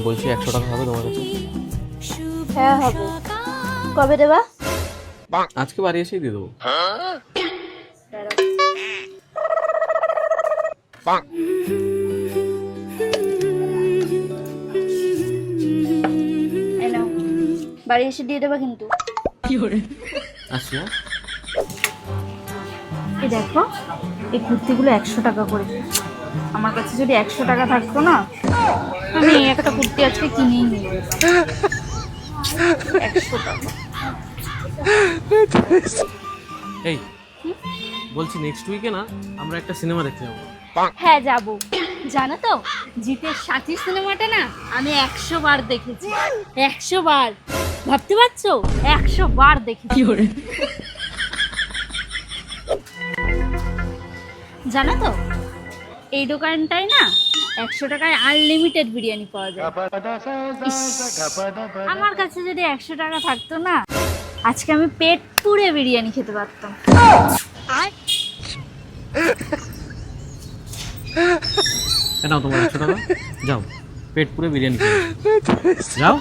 বলছি 100 টাকা হবে তোমার কাছে? হ্যাঁ হবে। কবে দেবা? আজকে বাড়ি এসেই দিয়ে দেবো। এই নাও, বাড়ি এসে দিয়ে দেবা কিন্তু। আসছি হ্যাঁ। এই দেখো, এই কুর্তিগুলো 100 টাকা করে। আমার কাছে যদি 100 টাকা থাকতো না, আমি এই একটা কুর্তি আজকে কিনেই নিয়ে যেতাম। 100 টাকা। এই বলছি নেক্সট উইকে না আমরা একটা সিনেমা দেখতে যাবো। হ্যাঁ যাব। জানো তো, জিতের সাথী সিনেমাটা না আমি 100 বার দেখেছি। 100 বার, ভাবতে পারছো? 100 বার দেখেছি। জানো তো, এই দোকানটায় না 100 টাকায় আনলিমিটেড বিরিয়ানি পাওয়া যায়। ইস, আমার কাছে যদি 100 টাকা থাকতো না, আজকে আমি পেট পুড়ে বিরিয়ানি খেতে পারতাম। নাও তোমার 100 টাকা, যাও পেট পুরে বিরিয়ানি খেয়ে যাও।